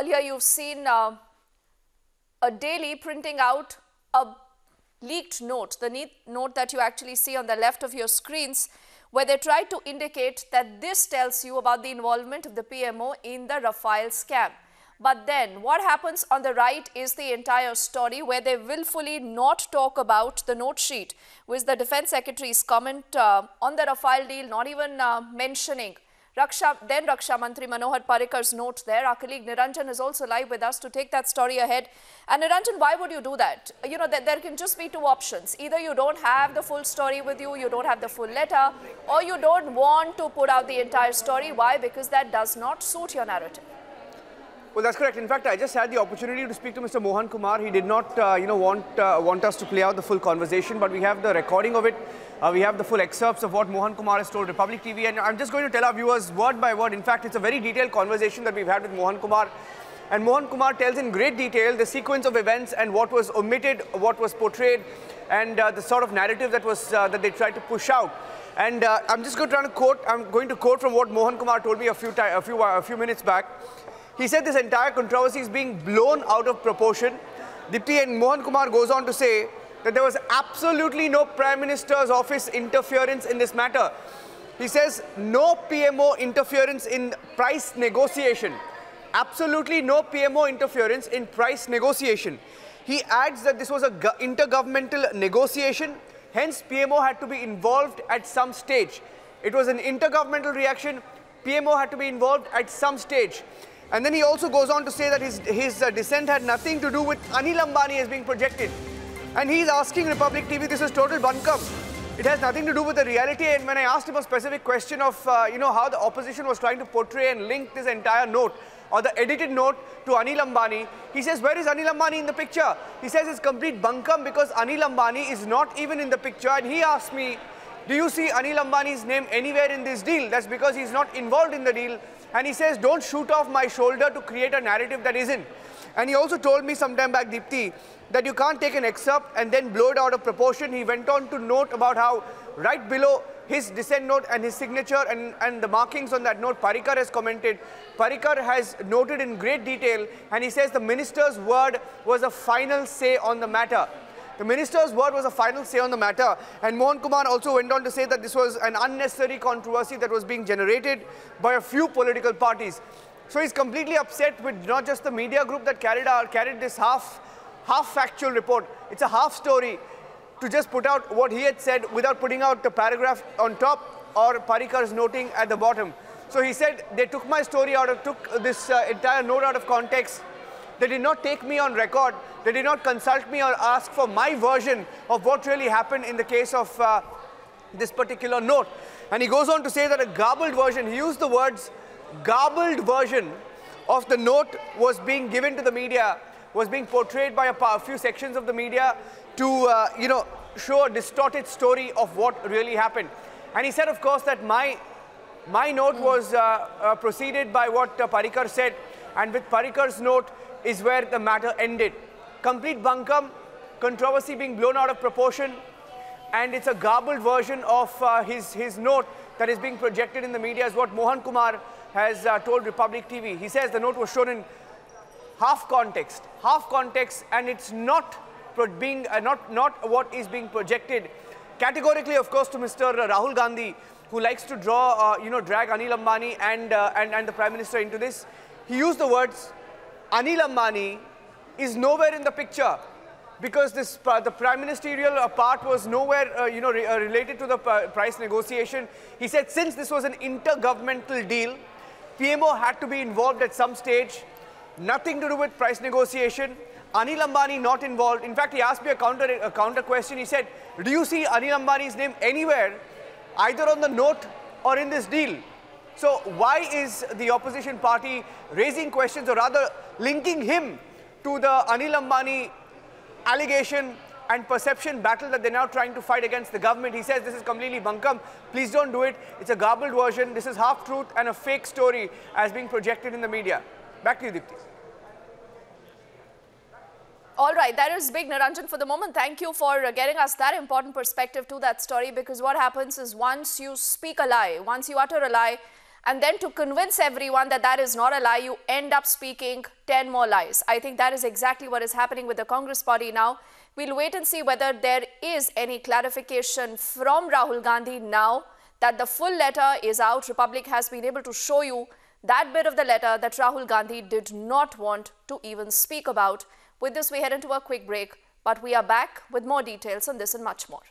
Earlier, you've seen a daily printing out a leaked note, the note that you actually see on the left of your screens, where they try to indicate that this tells you about the involvement of the PMO in the Rafale scam. But then what happens on the right is the entire story, where they willfully not talk about the note sheet, with the Defense Secretary's comment on the Rafale deal, not even mentioning then Raksha Mantri Manohar Parikar's note there. Our colleague Niranjan is also live with us to take that story ahead. And Niranjan, why would you do that? You know, there can just be two options. Either you don't have the full story with you, you don't have the full letter, or you don't want to put out the entire story. Why? Because that does not suit your narrative. Well, that's correct. In fact, I just had the opportunity to speak to Mr. Mohan Kumar. He did not, want us to play out the full conversation, but we have the recording of it. We have the full excerpts of what Mohan Kumar has told Republic TV, and I'm just going to tell our viewers word by word. In fact, it's a very detailed conversation that we've had with Mohan Kumar. And Mohan Kumar tells in great detail the sequence of events and what was omitted, what was portrayed, and the sort of narrative that was that they tried to push out. And I'm going to quote from what Mohan Kumar told me a few minutes back. He said this entire controversy is being blown out of proportion. Dipti, and Mohan Kumar goes on to say that there was absolutely no Prime Minister's office interference in this matter. He says no PMO interference in price negotiation. Absolutely no PMO interference in price negotiation. He adds that this was an intergovernmental negotiation, hence PMO had to be involved at some stage. It was an intergovernmental reaction, PMO had to be involved at some stage. And then he also goes on to say that his dissent had nothing to do with Anil Ambani as being projected. And he's asking Republic TV, this is total buncombe. It has nothing to do with the reality. And when I asked him a specific question of, how the opposition was trying to portray and link this entire note or the edited note to Anil Ambani, he says, where is Anil Ambani in the picture? He says it's complete buncombe because Anil Ambani is not even in the picture. And he asked me, do you see Anil Ambani's name anywhere in this deal? That's because he's not involved in the deal. And he says, don't shoot off my shoulder to create a narrative that isn't. And he also told me sometime back, Deepti, that you can't take an excerpt and then blow it out of proportion. He went on to note about how right below his dissent note and his signature and the markings on that note, Parikar has commented. Parikar has noted in great detail, and he says the minister's word was a final say on the matter. The minister's word was a final say on the matter. And Mohan Kumar also went on to say that this was an unnecessary controversy that was being generated by a few political parties. So he's completely upset with not just the media group that carried this half factual report. It's a half story to just put out what he had said without putting out the paragraph on top or Parikar's noting at the bottom. So he said they took my story took this entire note out of context. They did not take me on record. They did not consult me or ask for my version of what really happened in the case of this particular note. And he goes on to say that a garbled version, he used the words garbled version of the note was being given to the media, was being portrayed by a few sections of the media to, show a distorted story of what really happened. And he said, of course, that my note was preceded by what Parikar said, and with Parikar's note is where the matter ended. Complete buncombe, controversy being blown out of proportion, and it's a garbled version of his note that is being projected in the media, is what Mohan Kumar has told Republic TV. He says the note was shown in half context, and it's not not what is being projected. Categorically, of course, to Mr. Rahul Gandhi, who likes to draw, drag Anil Ambani and the Prime Minister into this. He used the words, Anil Ambani is nowhere in the picture because the Prime Ministerial part was nowhere, related to the price negotiation. He said since this was an intergovernmental deal, PMO had to be involved at some stage, nothing to do with price negotiation. Anil Ambani not involved. In fact, he asked me a counter question. He said, do you see Anil Ambani's name anywhere, either on the note or in this deal? So why is the opposition party raising questions, or rather linking him to the Anil Ambani allegation and perception battle that they're now trying to fight against the government? He says this is completely buncombe. Please don't do it. It's a garbled version. This is half truth and a fake story as being projected in the media. Back to you, Dipti. All right, that is big, Niranjan. For the moment, thank you for getting us that important perspective to that story, because what happens is once you speak a lie, once you utter a lie, And then to convince everyone that that is not a lie, you end up speaking 10 more lies. I think that is exactly what is happening with the Congress party now. We'll wait and see whether there is any clarification from Rahul Gandhi now that the full letter is out. Republic has been able to show you that bit of the letter that Rahul Gandhi did not want to even speak about. With this, we head into a quick break, but we are back with more details on this and much more.